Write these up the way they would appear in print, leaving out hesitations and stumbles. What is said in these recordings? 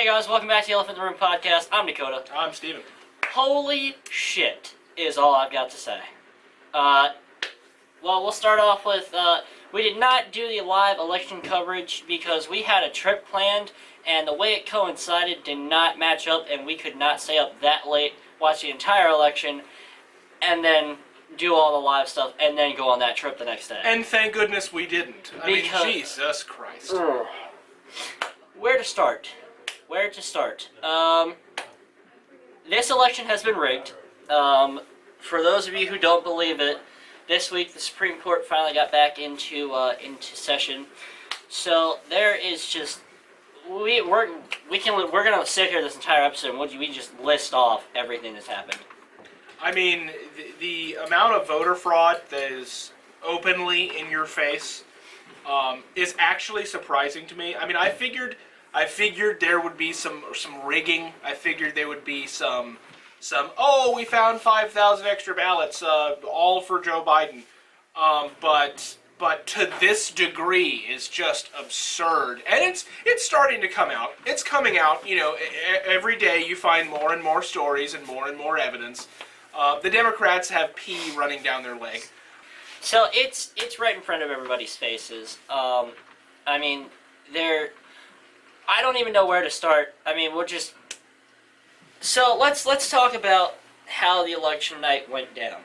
Hey guys, welcome back to the Elephant in the Room podcast. I'm Dakota. I'm Steven. Holy shit is all I've got to say. Well, we'll start off with, we did not do the live election coverage because we had a trip planned, and the way it coincided did not match up, and we could not stay up that late, watch the entire election, and then do all the live stuff, and then go on that trip the next day. And thank goodness we didn't. I mean, Jesus Christ. Where to start? This election has been rigged. For those of you who don't believe it, this week the Supreme Court finally got back into session. So there is just we're gonna sit here this entire episode and we just list off everything that's happened. I mean, the amount of voter fraud that is openly in your face is actually surprising to me. I mean, I figured there would be some rigging. I figured there would be some we found 5,000 extra ballots, all for Joe Biden. But to this degree is just absurd, and it's starting to come out. It's coming out. You know, every day you find more and more stories and more evidence. The Democrats have pee running down their leg. So it's right in front of everybody's faces. I mean, I don't even know where to start. I mean, So let's talk about how the election night went down.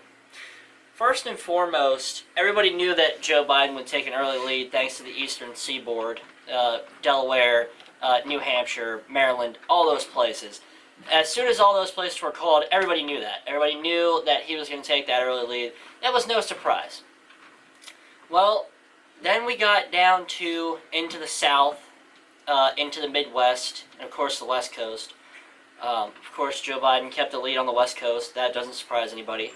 First and foremost, everybody knew that Joe Biden would take an early lead thanks to the Eastern Seaboard, Delaware, New Hampshire, Maryland, all those places. As soon as all those places were called, everybody knew that. Everybody knew that he was going to take that early lead. That was no surprise. Well, then we got down into the South, into the Midwest, and of course the West Coast. Of course, Joe Biden kept the lead on the West Coast. That doesn't surprise anybody.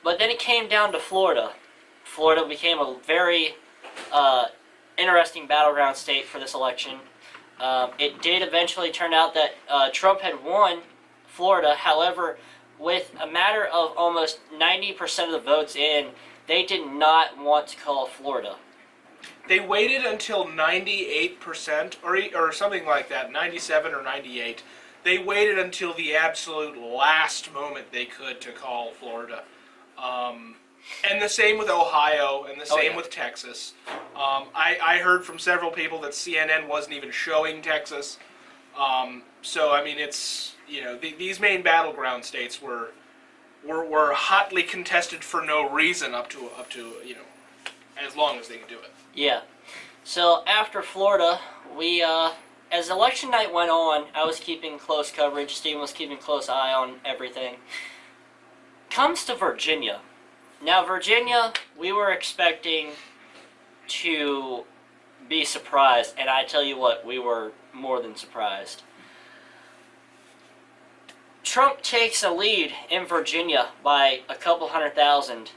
But then it came down to Florida. Florida became a very interesting battleground state for this election. It did eventually turn out that Trump had won Florida. However, with a matter of almost 90% of the votes in, they did not want to call Florida. They waited until 98% or something like that, 97 or 98. They waited until the absolute last moment they could to call Florida. And the same with Ohio, and the same with Texas. I heard from several people that CNN wasn't even showing Texas. So I mean, it's, you know, these main battleground states were hotly contested for no reason up to you know, as long as they could do it. Yeah. So after Florida, we as election night went on, I was keeping close coverage. Steven was keeping close eye on everything. Comes to Virginia. Now, Virginia, we were expecting to be surprised, and I tell you what, we were more than surprised. Trump takes a lead in Virginia by a couple 100,000,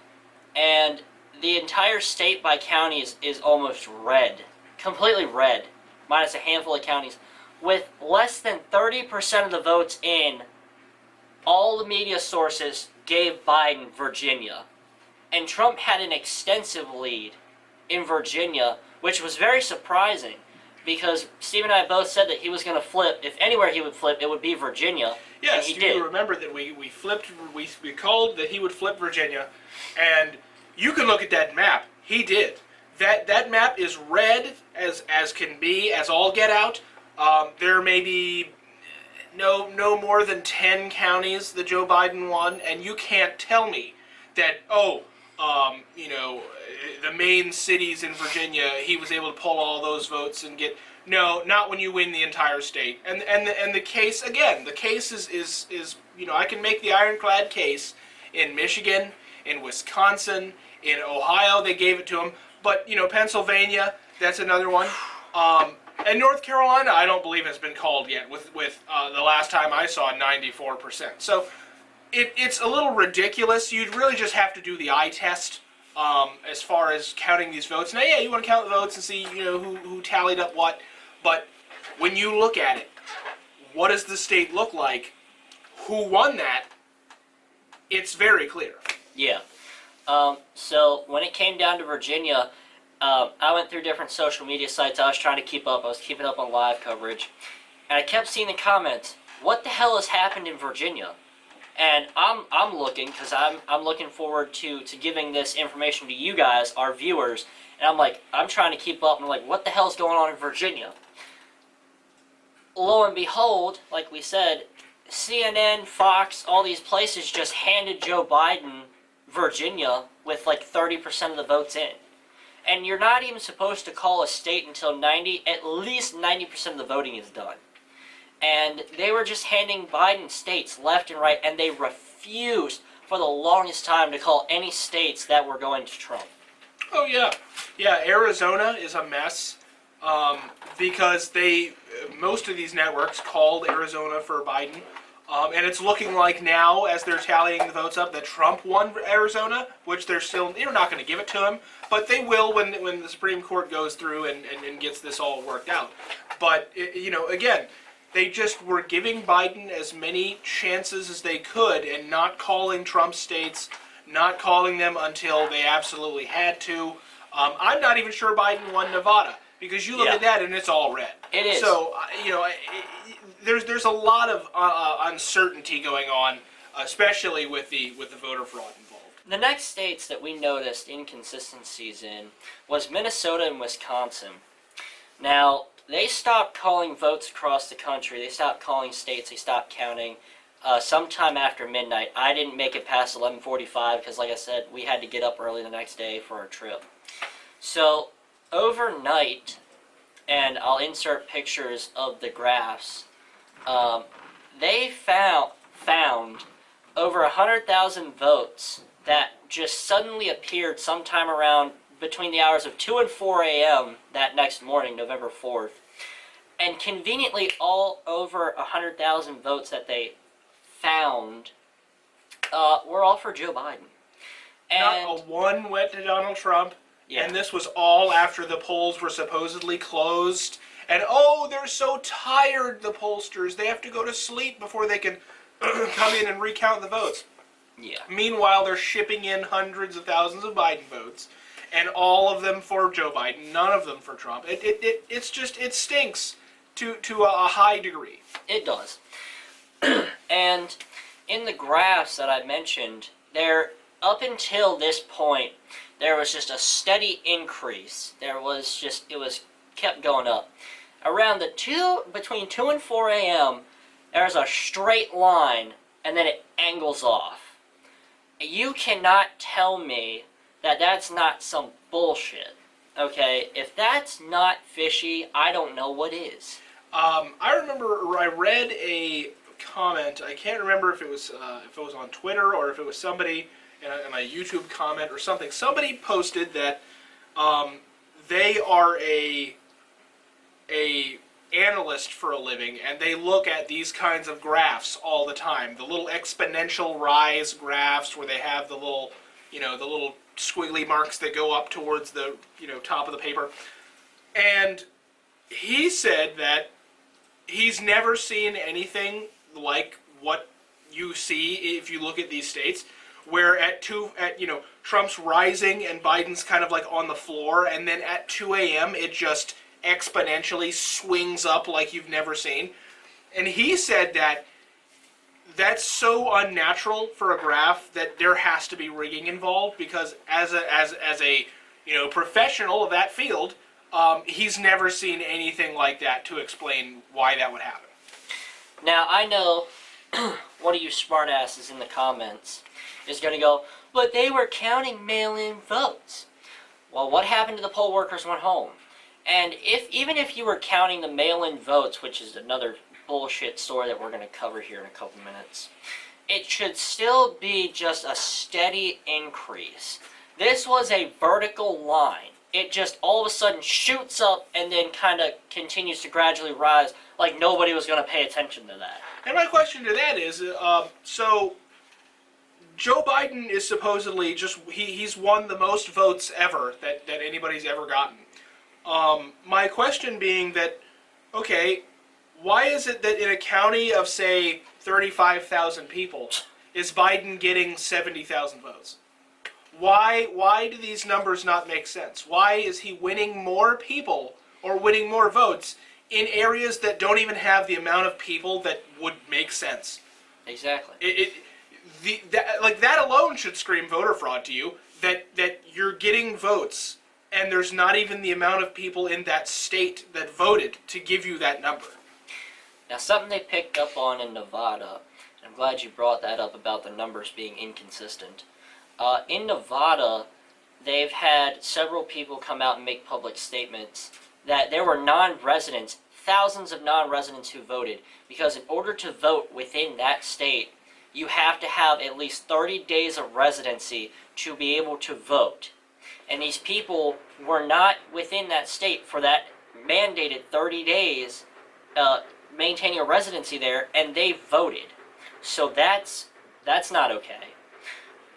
and the entire state by counties is almost red, completely red, minus a handful of counties. With less than 30% of the votes in, all the media sources gave Biden Virginia. And Trump had an extensive lead in Virginia, which was very surprising because Steve and I both said that he was going to flip. If anywhere he would flip, it would be Virginia. Yes, and he did. You remember that we flipped, we called that he would flip Virginia, and you can look at that map. He did. That map is red as can be, as all get out. There may be no more than 10 counties that Joe Biden won, and you can't tell me that, you know, the main cities in Virginia, he was able to pull all those votes and get... No, not when you win the entire state. And the case, again, the case is you know, I can make the ironclad case in Michigan, in Wisconsin, in Ohio, they gave it to him. But, you know, Pennsylvania, that's another one. And North Carolina, I don't believe has been called yet, with the last time I saw 94%. So it's a little ridiculous. You'd really just have to do the eye test as far as counting these votes. Now, yeah, you want to count the votes and see, you know, who tallied up what. But when you look at it, what does the state look like? Who won that? It's very clear. Yeah. So when it came down to Virginia, I went through different social media sites. I was trying to keep up. I was keeping up on live coverage. and I kept seeing the comments, what the hell has happened in Virginia? And I'm looking, because I'm looking forward to giving this information to you guys, our viewers, and I'm like, I'm trying to keep up, and I'm like, what the hell's going on in Virginia? Lo and behold, like we said, CNN, Fox, all these places just handed Joe Biden Virginia with like 30% of the votes in. And you're not even supposed to call a state until at least 90% of the voting is done. And they were just handing Biden states left and right, and they refused for the longest time to call any states that were going to Trump. Oh, yeah. Yeah, Arizona is a mess because most of these networks called Arizona for Biden. And it's looking like now, as they're tallying the votes up, that Trump won Arizona, which they're not going to give it to him, but they will when the Supreme Court goes through and gets this all worked out. But, again, they just were giving Biden as many chances as they could and not calling Trump states, not calling them until they absolutely had to. I'm not even sure Biden won Nevada, because you look at that and it's all red. It is. So, there's a lot of uncertainty going on, especially with the voter fraud involved. The next states that we noticed inconsistencies in was Minnesota and Wisconsin. Now, they stopped calling votes across the country. They stopped calling states. They stopped counting sometime after midnight. I didn't make it past 11:45 because, like I said, we had to get up early the next day for our trip. So, overnight, and I'll insert pictures of the graphs, they found over 100,000 votes that just suddenly appeared sometime around between the hours of 2 and 4 a.m. that next morning, November 4th. And conveniently, all over 100,000 votes that they found were all for Joe Biden. And not a one went to Donald Trump, yeah. And this was all after the polls were supposedly closed. And, they're so tired, the pollsters. They have to go to sleep before they can come in and recount the votes. Yeah. Meanwhile, they're shipping in hundreds of thousands of Biden votes, and all of them for Joe Biden, none of them for Trump. It stinks to a high degree. It does. And in the graphs that I mentioned, up until this point, there was just a steady increase. It was kept going up. Around between 2 and 4 a.m., there's a straight line, and then it angles off. You cannot tell me that that's not some bullshit. Okay? If that's not fishy, I don't know what is. I remember I read a comment. I can't remember if it was on Twitter or if it was somebody in a YouTube comment or something. Somebody posted that they are a analyst for a living, and they look at these kinds of graphs all the time. The little exponential rise graphs where they have the little squiggly marks that go up towards the top of the paper. And he said that he's never seen anything like what you see if you look at these states, where Trump's rising and Biden's kind of like on the floor, and then at 2 a.m. it just exponentially swings up like you've never seen. And he said that that's so unnatural for a graph that there has to be rigging involved, because as a professional of that field, he's never seen anything like that to explain why that would happen. Now, I know one of you smartasses in the comments is going to go, but they were counting mail-in votes. Well, what happened to the poll workers went home? And even if you were counting the mail-in votes, which is another bullshit story that we're going to cover here in a couple minutes, it should still be just a steady increase. This was a vertical line. It just all of a sudden shoots up and then kind of continues to gradually rise, like nobody was going to pay attention to that. And my question to that is, so Joe Biden is supposedly he's won the most votes ever that anybody's ever gotten. My question being that, okay, why is it that in a county of, say, 35,000 people, is Biden getting 70,000 votes? Why do these numbers not make sense? Why is he winning more people or winning more votes in areas that don't even have the amount of people that would make sense. Exactly. That alone should scream voter fraud to you. That you're getting votes and there's not even the amount of people in that state that voted to give you that number. Now, something they picked up on in Nevada, and I'm glad you brought that up about the numbers being inconsistent. In Nevada, they've had several people come out and make public statements that there were non-residents, thousands of non-residents who voted, because in order to vote within that state, you have to have at least 30 days of residency to be able to vote. And these people were not within that state for that mandated 30 days maintaining a residency there, and they voted. So that's not okay.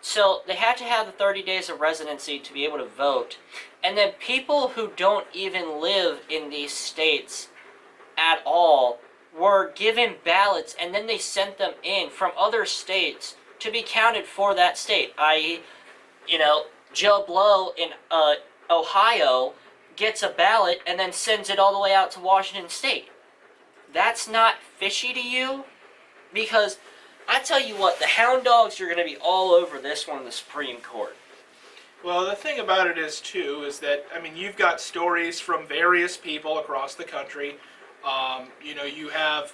So they had to have the 30 days of residency to be able to vote. And then people who don't even live in these states at all were given ballots, and then they sent them in from other states to be counted for that state. I.e., Joe Blow in Ohio gets a ballot and then sends it all the way out to Washington State. That's not fishy to you? Because I tell you what, the hound dogs are going to be all over this one in the Supreme Court. Well, the thing about it is, too, is that, you've got stories from various people across the country. You have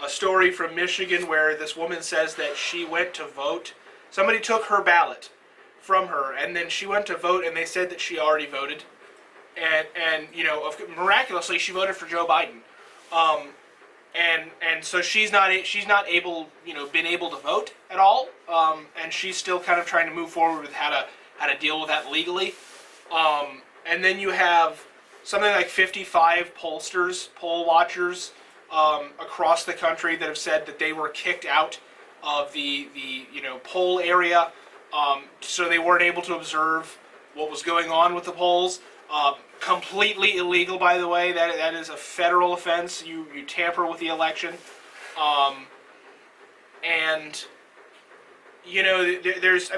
a story from Michigan where this woman says that she went to vote. Somebody took her ballot from her, and then she went to vote, and they said that she already voted. And miraculously, she voted for Joe Biden. And so she's not able, been able to vote at all. And she's still kind of trying to move forward with how to deal with that legally. And then you have something like 55 poll watchers across the country that have said that they were kicked out of the poll area, so they weren't able to observe what was going on with the polls. Completely illegal, by the way. That is a federal offense. You tamper with the election, and there's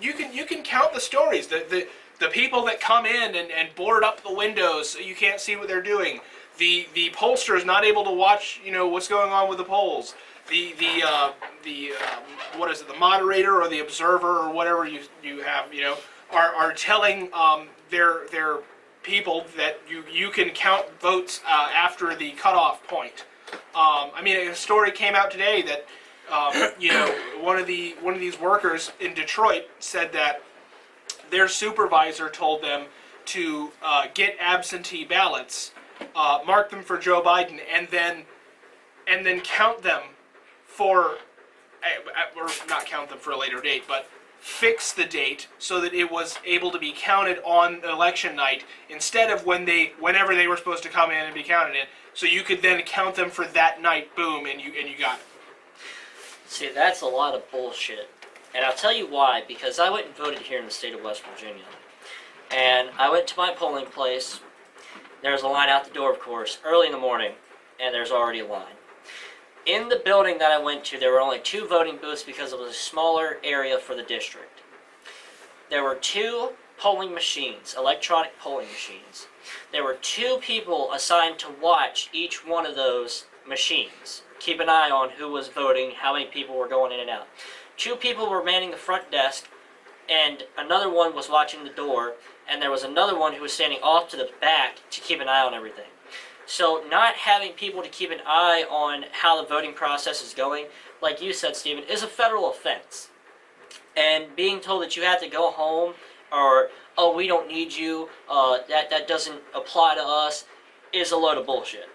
you can count the stories. The people that come in and board up the windows so you can't see what they're doing. The pollster is not able to watch what's going on with the polls. The moderator or the observer or whatever you have are telling their people that you can count votes after the cutoff point. A story came out today that one of these workers in Detroit said that their supervisor told them to get absentee ballots, mark them for Joe Biden, and then count them or not count them for a later date, but fix the date so that it was able to be counted on election night instead of whenever they were supposed to come in and be counted in. So you could then count them for that night, boom, and you got it. See, that's a lot of bullshit. And I'll tell you why, because I went and voted here in the state of West Virginia. And I went to my polling place. There's a line out the door, of course, early in the morning, and there's already a line. In the building that I went to, there were only 2 voting booths because it was a smaller area for the district. There were 2 polling machines, electronic polling machines. There were 2 people assigned to watch each one of those machines. Keep an eye on who was voting, how many people were going in and out. 2 people were manning the front desk, and another one was watching the door, and there was another one who was standing off to the back to keep an eye on everything. So not having people to keep an eye on how the voting process is going, like you said, Stephen, is a federal offense. And being told that you have to go home, or, oh, we don't need you, that doesn't apply to us, is a load of bullshit.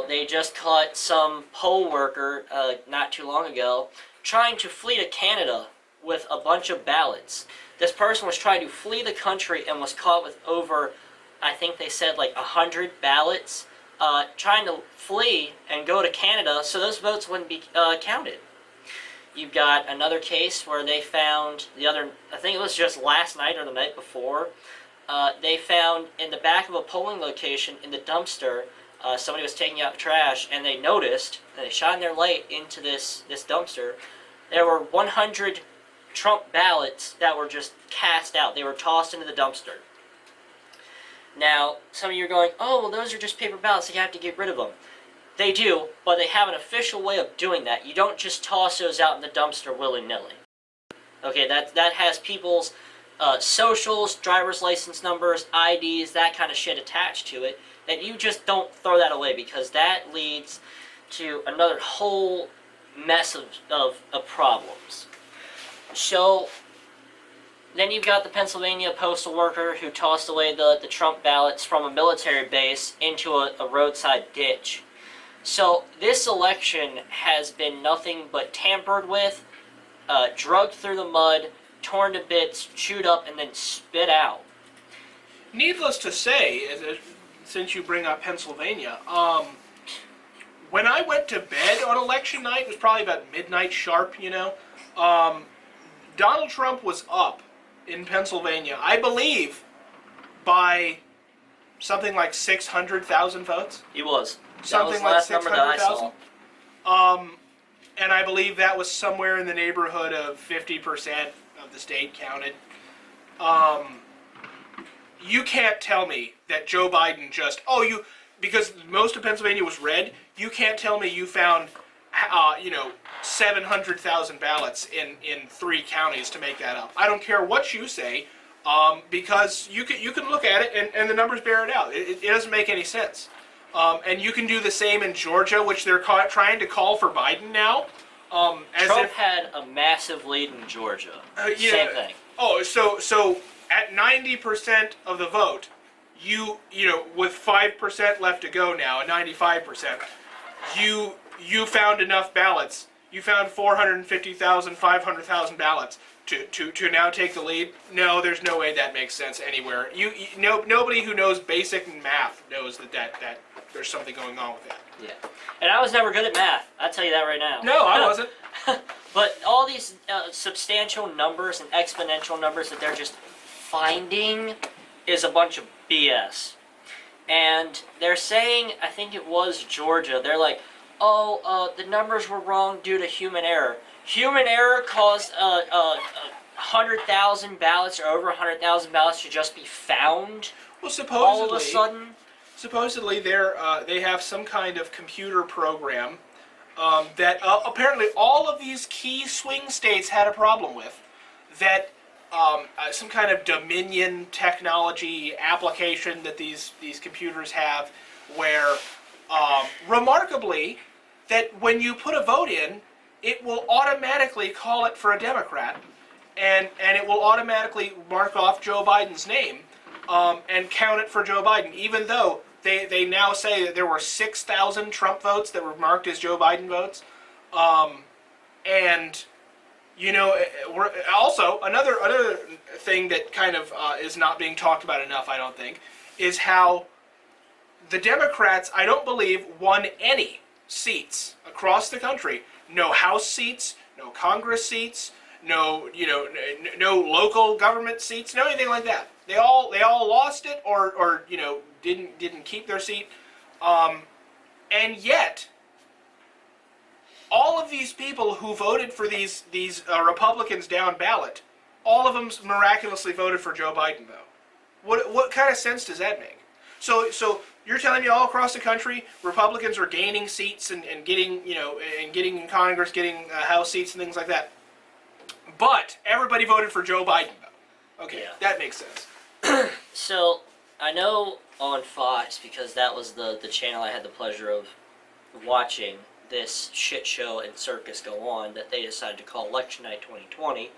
They just caught some poll worker not too long ago trying to flee to Canada with a bunch of ballots. This person was trying to flee the country and was caught with over, I think they said, 100 ballots, trying to flee and go to Canada so those votes wouldn't be counted. You've got another case where they found I think it was just last night or the night before, they found in the back of a polling location in the dumpster, somebody was taking out trash, and they noticed, and they shone their light into this dumpster, there were 100 Trump ballots that were just cast out. They were tossed into the dumpster. Now, some of you are going, oh, well, those are just paper ballots, you have to get rid of them. They do, but they have an official way of doing that. You don't just toss those out in the dumpster willy-nilly. Okay, that has people's socials, driver's license numbers, IDs, that kind of shit attached to it, that you just don't throw that away, because that leads to another whole mess of problems. So, then you've got the Pennsylvania postal worker who tossed away the Trump ballots from a military base into a roadside ditch. So this election has been nothing but tampered with, drugged through the mud, torn to bits, chewed up, and then spit out. Needless to say, since you bring up Pennsylvania, when I went to bed on election night, it was probably about midnight sharp, Donald Trump was up in Pennsylvania, I believe, by something like 600,000 votes. He was. Something like 600,000. And I believe that was somewhere in the neighborhood of 50% of the state counted. You can't tell me that Joe Biden just, because most of Pennsylvania was red, you can't tell me you found, 700,000 ballots in 3 counties to make that up. I don't care what you say, because you can look at it and the numbers bear it out. It doesn't make any sense. And you can do the same in Georgia, which they're trying to call for Biden now. Trump had a massive lead in Georgia. Same thing. Oh, so at 90% of the vote, with 5% left to go now, at 95%, you found enough ballots. You found 450,000, 500,000 ballots to now take the lead. No, there's no way that makes sense anywhere. Nobody who knows basic math knows that there's something going on with that. Yeah, and I was never good at math. I'll tell you that right now. No, I wasn't. But all these substantial numbers and exponential numbers that they're just finding is a bunch of BS. And they're saying, I think it was Georgia, they're like, the numbers were wrong due to human error. Human error caused 100,000 ballots or over 100,000 ballots to just be found. Well, all of a sudden. Supposedly, they have some kind of computer program that apparently all of these key swing states had a problem with. That some kind of Dominion technology application that these computers have, where remarkably, that when you put a vote in, it will automatically call it for a Democrat, and it will automatically mark off Joe Biden's name and count it for Joe Biden, even though they now say that there were 6,000 Trump votes that were marked as Joe Biden votes. And, also, another thing that kind of is not being talked about enough, I don't think, is how the Democrats, I don't believe, won any seats across the country. No House seats, no Congress seats, no local government seats, no anything like that. They all lost it or didn't keep their seat. And yet, all of these people who voted for these Republicans down ballot, all of them miraculously voted for Joe Biden, though. What kind of sense does that make? So you're telling me all across the country, Republicans are gaining seats and getting in Congress, getting House seats and things like that. But everybody voted for Joe Biden, though. Okay, yeah. That makes sense. So I know on Fox, because that was the channel I had the pleasure of watching this shit show and circus go on, that they decided to call Election Night 2020.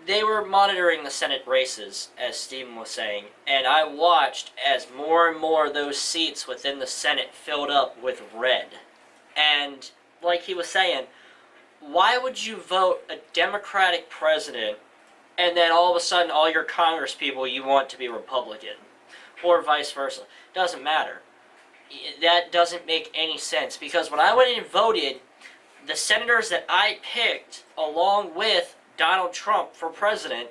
They were monitoring the Senate races, as Stephen was saying, and I watched as more and more of those seats within the Senate filled up with red. And, like he was saying, why would you vote a Democratic president and then all of a sudden all your Congress people you want to be Republican? Or vice versa. Doesn't matter. That doesn't make any sense, because when I went in and voted, the senators that I picked along with Donald Trump for president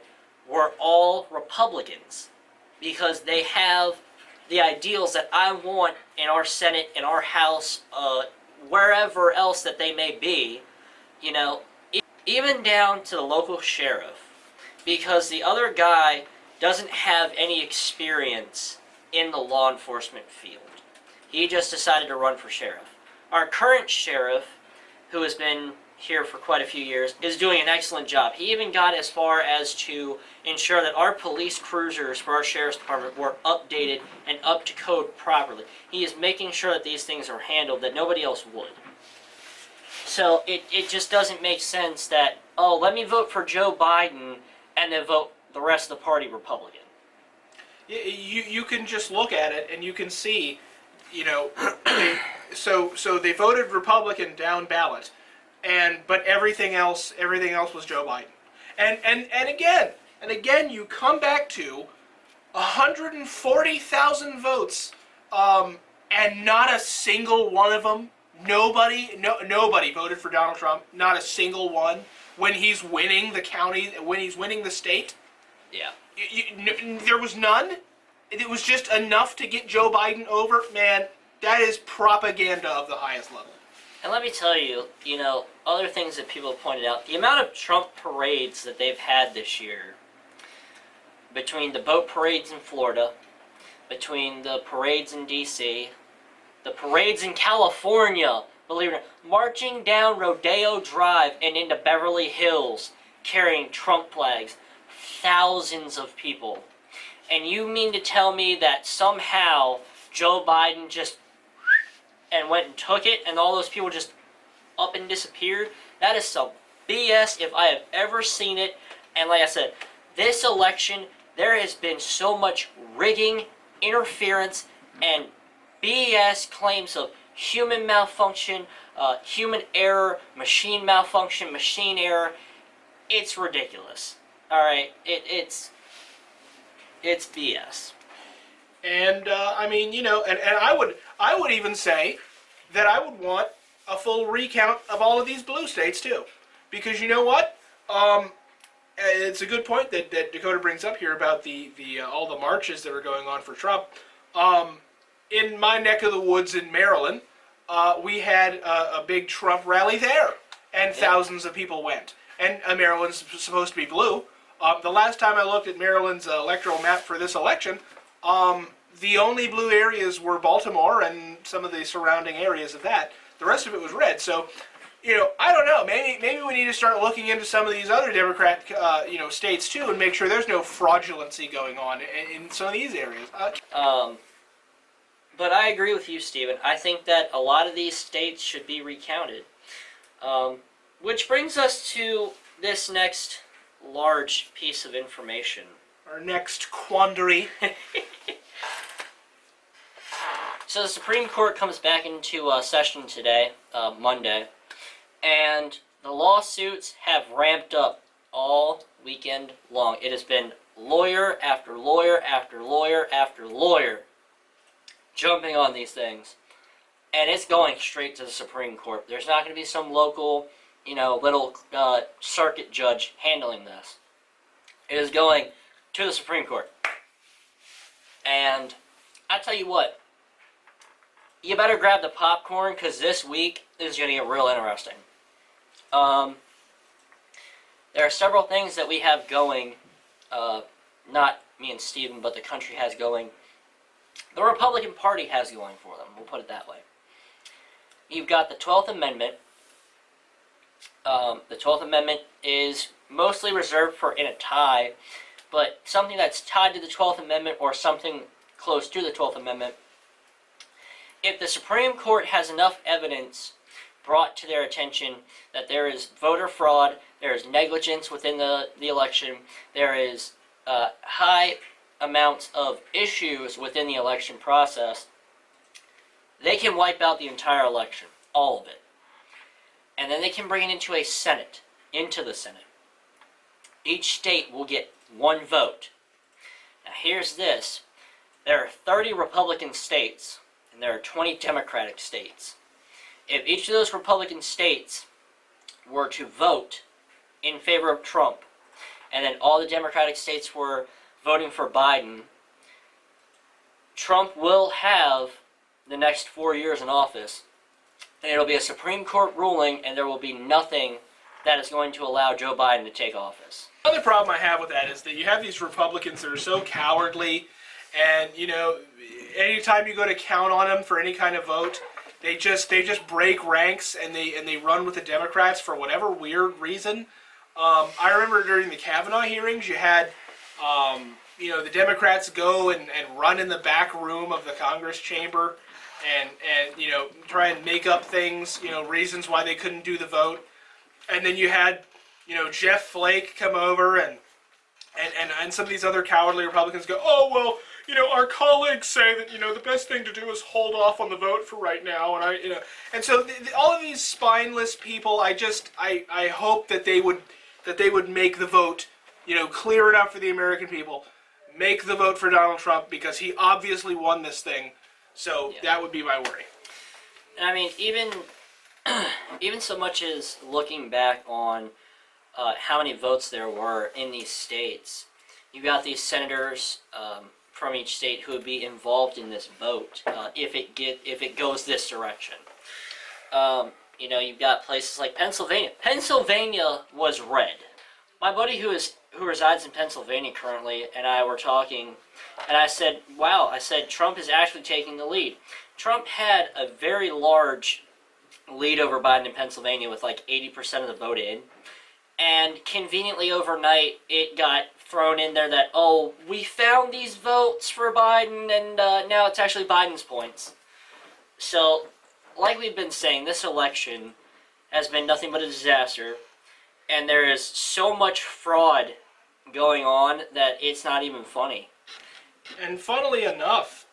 were all Republicans, because they have the ideals that I want in our Senate, in our House, wherever else that they may be, even down to the local sheriff, because the other guy doesn't have any experience in the law enforcement field. He just decided to run for sheriff. Our current sheriff, who has been here for quite a few years, is doing an excellent job. He even got as far as to ensure that our police cruisers for our sheriff's department were updated and up to code properly. He is making sure that these things are handled that nobody else would. So it just doesn't make sense that, oh, let me vote for Joe Biden and then vote the rest of the party Republican. You can just look at it and you can see, so they voted Republican down ballot, but everything else was Joe Biden, and again you come back to 140,000 votes, and not a single one of them. Nobody voted for Donald Trump. Not a single one. When he's winning the county, when he's winning the state, yeah, there was none. It was just enough to get Joe Biden over. Man, that is propaganda of the highest level. And let me tell you, other things that people have pointed out, the amount of Trump parades that they've had this year, between the boat parades in Florida, between the parades in D.C., the parades in California, believe it or not, marching down Rodeo Drive and into Beverly Hills, carrying Trump flags, thousands of people. And you mean to tell me that somehow Joe Biden just and went and took it, and all those people just up and disappeared? That is some BS if I have ever seen it. And like I said, this election, there has been so much rigging, interference, and BS claims of human malfunction, human error, machine malfunction, machine error. It's ridiculous. All right, it's BS. And and I would even say that I would want a full recount of all of these blue states too, because you know what? It's a good point that Dakota brings up here about the all the marches that were going on for Trump. In my neck of the woods in Maryland, we had a big Trump rally there, and thousands of people went. And Maryland's supposed to be blue. The last time I looked at Maryland's electoral map for this election, the only blue areas were Baltimore and some of the surrounding areas of that. The rest of it was red. So, I don't know. Maybe we need to start looking into some of these other Democrat, states too, and make sure there's no fraudulency going on in some of these areas. But I agree with you, Stephen. I think that a lot of these states should be recounted. Which brings us to this next large piece of information. Our next quandary. So the Supreme Court comes back into session today, Monday, and the lawsuits have ramped up all weekend long. It has been lawyer after lawyer after lawyer after lawyer jumping on these things, and it's going straight to the Supreme Court. There's not going to be some local, little circuit judge handling this. It is going to the Supreme Court. And I tell you what, you better grab the popcorn, because this week is going to get real interesting. There are several things that we have going, not me and Steven, but the country has going. The Republican Party has going for them, we'll put it that way. You've got the 12th Amendment. The 12th Amendment is mostly reserved for in a tie, but something that's tied to the 12th Amendment or something close to the 12th Amendment, if the Supreme Court has enough evidence brought to their attention that there is voter fraud, there is negligence within the election, there is high amounts of issues within the election process, they can wipe out the entire election, all of it. And then they can bring it into the Senate. Each state will get one vote. Now here's this. There are 30 Republican states, and there are 20 Democratic states. If each of those Republican states were to vote in favor of Trump, and then all the Democratic states were voting for Biden, Trump will have the next 4 years in office, and it'll be a Supreme Court ruling, and there will be nothing that is going to allow Joe Biden to take office. Another problem I have with that is that you have these Republicans that are so cowardly, and anytime you go to count on them for any kind of vote, they just break ranks and they run with the Democrats for whatever weird reason. I remember during the Kavanaugh hearings, you had the Democrats go and run in the back room of the Congress chamber and try and make up things, reasons why they couldn't do the vote. And then you had Jeff Flake come over and some of these other cowardly Republicans go, oh, well, our colleagues say that, the best thing to do is hold off on the vote for right now. And and so all of these spineless people, I hope that they would make the vote, clear enough for the American people, make the vote for Donald Trump, because he obviously won this thing. So that would be my worry. I mean, even so much as looking back on how many votes there were in these states, you got these senators from each state who would be involved in this vote if it goes this direction. You've got places like Pennsylvania. Pennsylvania was red. My buddy who resides in Pennsylvania currently and I were talking, and I said, wow, Trump is actually taking the lead. Trump had a very large lead over Biden in Pennsylvania with like 80% of the vote in. And conveniently overnight, it got thrown in there that, oh, we found these votes for Biden, and now it's actually Biden's points. So, like we've been saying, this election has been nothing but a disaster, and there is so much fraud going on that it's not even funny. And funnily enough,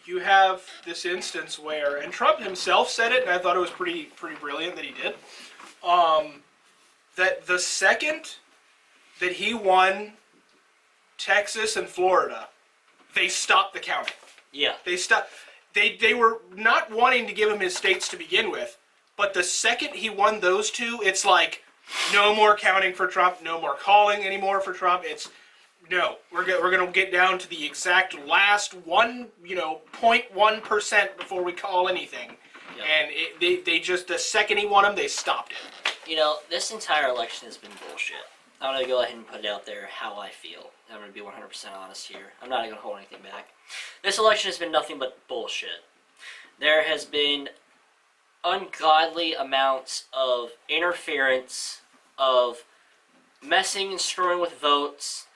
you have this instance where, and Trump himself said it, and I thought it was pretty brilliant that he did, that the second that he won Texas and Florida, they stopped the counting. Yeah. They stopped. They were not wanting to give him his states to begin with, but the second he won those two, it's like, no more counting for Trump, no more calling anymore for Trump. It's, no, we're going to get down to the exact last 0.1% before we call anything. Yep. And they just, the second he won them, they stopped it. This entire election has been bullshit. I'm going to go ahead and put it out there how I feel. I'm going to be 100% honest here. I'm not going to hold anything back. This election has been nothing but bullshit. There has been ungodly amounts of interference, of messing and screwing with votes,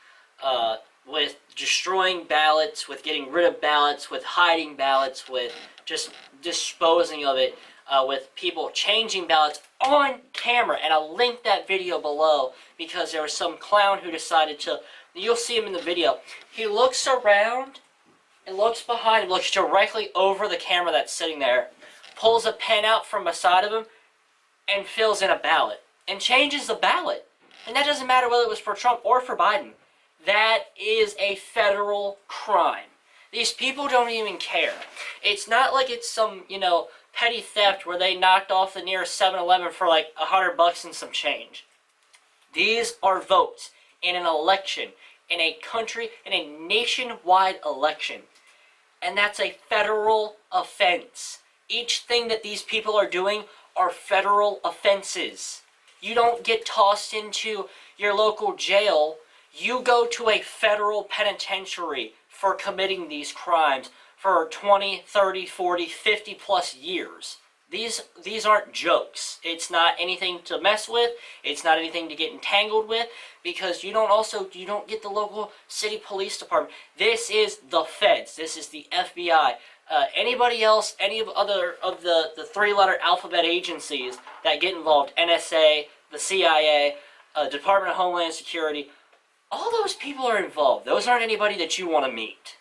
with destroying ballots, with getting rid of ballots, with hiding ballots, with just disposing of it, with people changing ballots on camera. And I'll link that video below because there was some clown who decided to, you'll see him in the video, he looks around and looks behind him, looks directly over the camera that's sitting there, pulls a pen out from beside of him, and fills in a ballot, and changes the ballot. And that doesn't matter whether it was for Trump or for Biden. That is a federal crime. These people don't even care. It's not like it's some, petty theft where they knocked off the nearest 7-Eleven for like $100 and some change. These are votes in an election, in a country, in a nationwide election. And that's a federal offense. Each thing that these people are doing are federal offenses. You don't get tossed into your local jail. You go to a federal penitentiary for committing these crimes for 20, 30, 40, 50 plus years. These aren't jokes. It's not anything to mess with. It's not anything to get entangled with, because you don't get the local city police department. This is the feds. This is the FBI. Anybody else, any of the three-letter alphabet agencies that get involved, NSA, the CIA, Department of Homeland Security, all those people are involved. Those aren't anybody that you want to meet.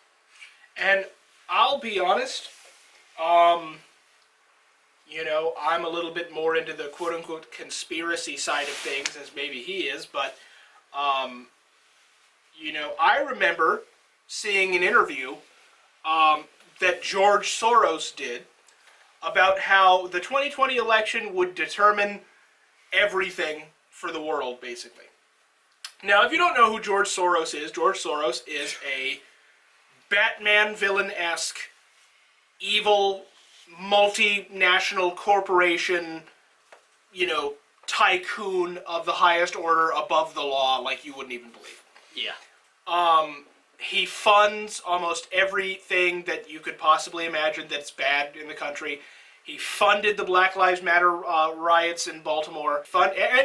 And I'll be honest, I'm a little bit more into the quote-unquote conspiracy side of things, as maybe he is, but, I remember seeing an interview that George Soros did about how the 2020 election would determine everything for the world, basically. Now, if you don't know who George Soros is a Batman villain-esque, evil, multinational corporation, tycoon of the highest order, above the law, like you wouldn't even believe. Yeah. He funds almost everything that you could possibly imagine that's bad in the country. He funded the Black Lives Matter riots in Baltimore.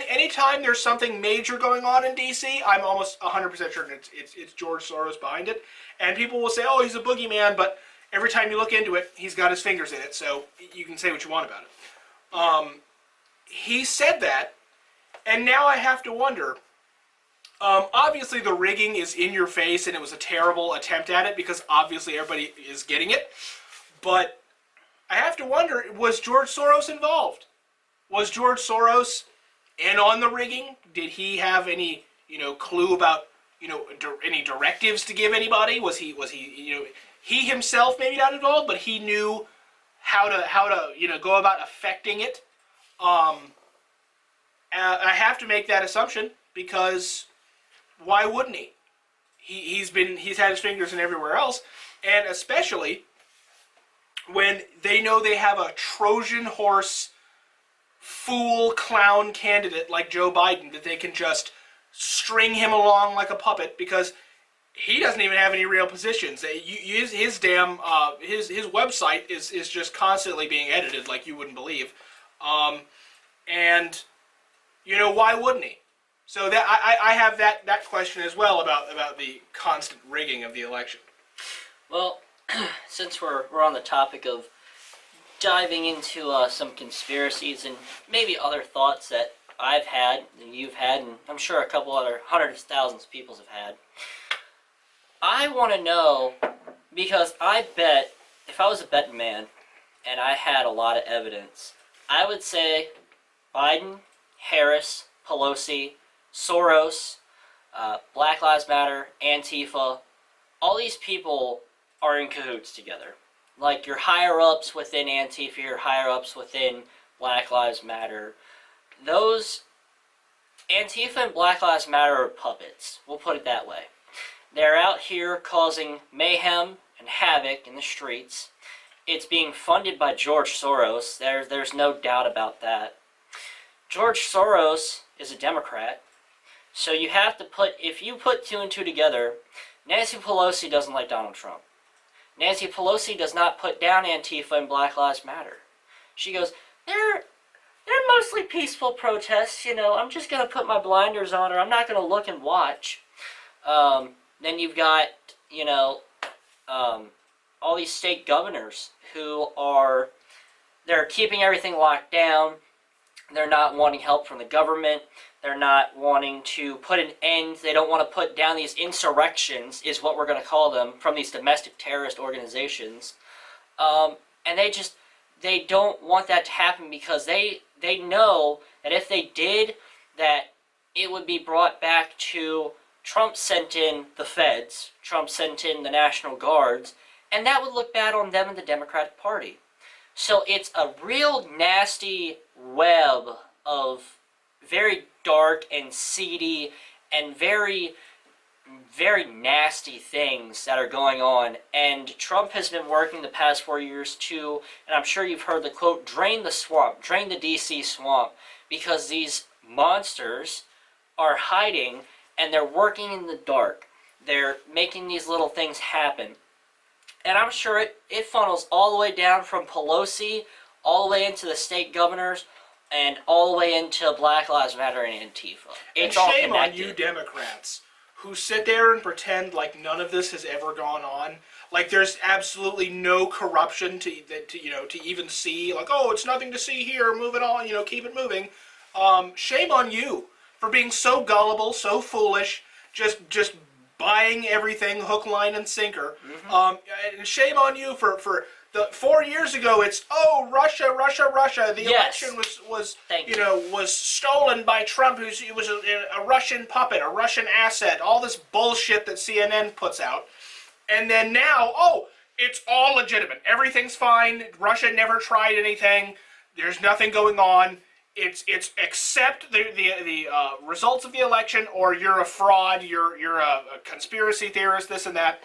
Anytime there's something major going on in D.C., I'm almost 100% sure it's George Soros behind it. And people will say, oh, he's a boogeyman, but every time you look into it, he's got his fingers in it, so you can say what you want about it. He said that, and now I have to wonder, obviously the rigging is in your face, and it was a terrible attempt at it, because obviously everybody is getting it, but I have to wonder, was George Soros involved? Was George Soros in on the rigging? Did he have any, clue about, any directives to give anybody? Was he, he himself maybe not involved, but he knew how to, go about affecting it. I have to make that assumption, because why wouldn't he? He's had his fingers in everywhere else, and especially when they know they have a Trojan horse fool clown candidate like Joe Biden, that they can just string him along like a puppet, because he doesn't even have any real positions. His damn his website is just constantly being edited like you wouldn't believe, and why wouldn't he? So that I have that question as well about the constant rigging of the election. Well, since we're on the topic of diving into some conspiracies and maybe other thoughts that I've had and you've had, and I'm sure a couple other hundreds of thousands of people have had, I want to know, because I bet, if I was a betting man and I had a lot of evidence, I would say Biden, Harris, Pelosi, Soros, Black Lives Matter, Antifa, all these people are in cahoots together. Like your higher-ups within Antifa, your higher-ups within Black Lives Matter. Those Antifa and Black Lives Matter are puppets. We'll put it that way. They're out here causing mayhem and havoc in the streets. It's being funded by George Soros. There's no doubt about that. George Soros is a Democrat. So you have to if you put two and two together, Nancy Pelosi doesn't like Donald Trump. Nancy Pelosi does not put down Antifa and Black Lives Matter. She goes, they're mostly peaceful protests, I'm just going to put my blinders on, or I'm not going to look and watch. Then you've got, all these state governors who they're keeping everything locked down. They're not wanting help from the government. They're not wanting to put an end. They don't want to put down these insurrections, is what we're going to call them, from these domestic terrorist organizations. And they don't want that to happen, because they know that if they did, that it would be brought back to Trump sent in the feds, Trump sent in the National Guards, and that would look bad on them and the Democratic Party. So it's a real nasty web of very dark and seedy and very, very nasty things that are going on. And Trump has been working the past 4 years to, and I'm sure you've heard the quote, drain the swamp, drain the DC swamp, because these monsters are hiding and they're working in the dark. They're making these little things happen. And I'm sure it funnels all the way down from Pelosi, all the way into the state governors, and all the way into Black Lives Matter and Antifa. It's all connected. And shame on you Democrats who sit there and pretend like none of this has ever gone on. Like there's absolutely no corruption to even see. Like, oh, it's nothing to see here. Move it on. Keep it moving. Shame on you for being so gullible, so foolish. Just buying everything hook, line, and sinker. Mm-hmm. And shame on you for the 4 years ago. It's Russia. The election was stolen by Trump. It was a Russian puppet, a Russian asset. All this bullshit that CNN puts out, and then now it's all legitimate. Everything's fine. Russia never tried anything. There's nothing going on. It's accept the results of the election, or you're a fraud, you're a conspiracy theorist, this and that.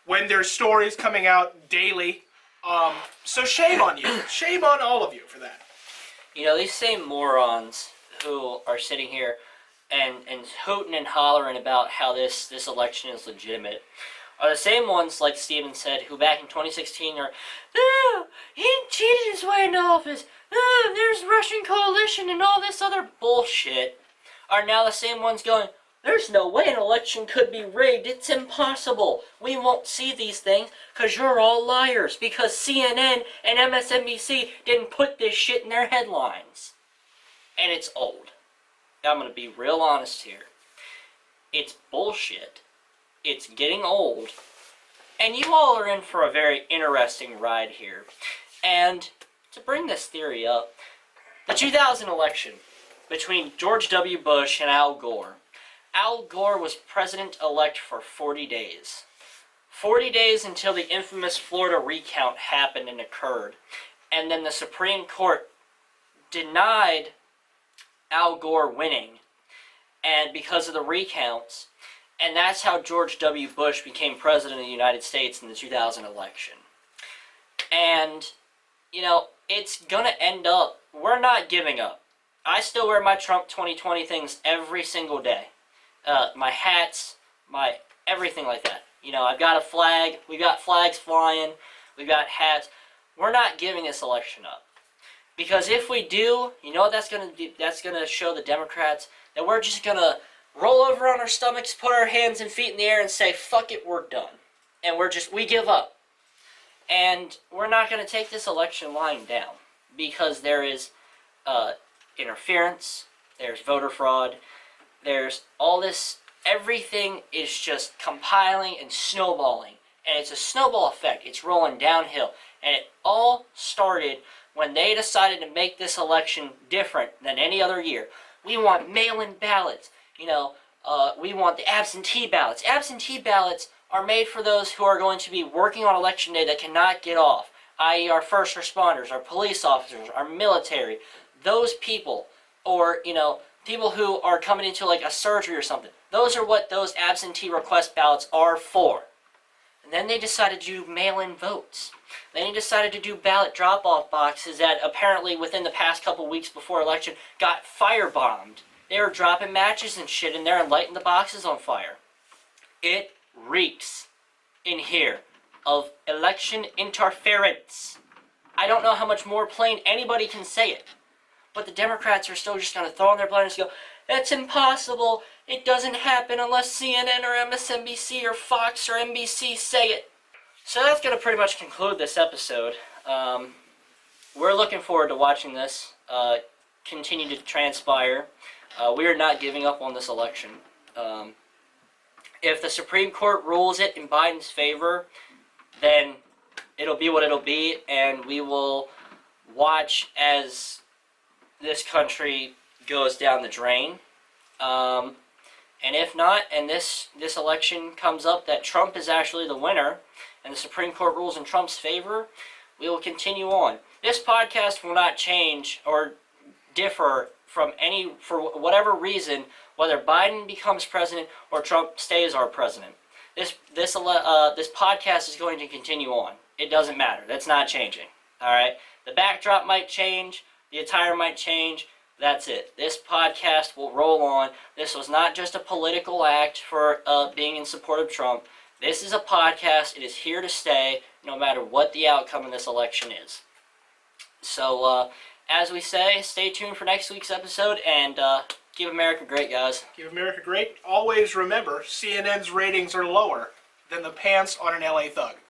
When there's stories coming out daily, so shame on you, shame on all of you for that. These same morons who are sitting here and hooting and hollering about how this election is legitimate are the same ones, like Steven said, who back in 2016 are, he cheated his way into office, there's Russian coalition and all this other bullshit, are now the same ones going, there's no way an election could be rigged, it's impossible, we won't see these things because you're all liars, because CNN and MSNBC didn't put this shit in their headlines. And it's old. I'm going to be real honest here. It's bullshit. It's getting old. And you all are in for a very interesting ride here. And to bring this theory up, the 2000 election between George W. Bush and Al Gore. Al Gore was president-elect for 40 days. 40 days until the infamous Florida recount happened and occurred. And then the Supreme Court denied Al Gore winning, and because of the recounts, and that's how George W. Bush became president of the United States in the 2000 election. And, you know, it's gonna end up, we're not giving up. I still wear my Trump 2020 things every single day. My hats, my everything like that. You know, I've got a flag, we got flags flying, we got hats. We're not giving this election up. Because if we do, you know what that's going to do? That's going to show the Democrats that we're just going to roll over on our stomachs, put our hands and feet in the air and say, fuck it, we're done. And we give up. And we're not going to take this election lying down. Because there is interference, there's voter fraud, there's all this, everything is just compiling and snowballing. And it's a snowball effect. It's rolling downhill. And it all started when they decided to make this election different than any other year. We want mail-in ballots. You know, we want the absentee ballots. Absentee ballots are made for those who are going to be working on election day that cannot get off, i.e. our first responders, our police officers, our military, those people, or, you know, people who are coming into like a surgery or something. Those are what those absentee request ballots are for. And then they decided to do mail-in votes. Then he decided to do ballot drop-off boxes that apparently within the past couple weeks before election got firebombed. They were dropping matches and shit in there and lighting the boxes on fire. It reeks in here of election interference. I don't know how much more plain anybody can say it. But the Democrats are still just going to throw in their blood and just go, that's impossible. It doesn't happen unless CNN or MSNBC or Fox or NBC say it. So that's going to pretty much conclude this episode. We're looking forward to watching this continue to transpire. We are not giving up on this election. If the Supreme Court rules it in Biden's favor, then it'll be what it'll be, and we will watch as this country goes down the drain. And if not, and this election comes up that Trump is actually the winner, and the Supreme Court rules in Trump's favor, we will continue on. This podcast will not change or differ from any, for whatever reason, whether Biden becomes president or Trump stays our president. This podcast is going to continue on. It doesn't matter. That's not changing. All right. The backdrop might change. The attire might change. That's it. This podcast will roll on. This was not just a political act for being in support of Trump. This is a podcast. It is here to stay, no matter what the outcome of this election is. So, as we say, stay tuned for next week's episode, and keep America great, guys. Keep America great. Always remember, CNN's ratings are lower than the pants on an LA thug.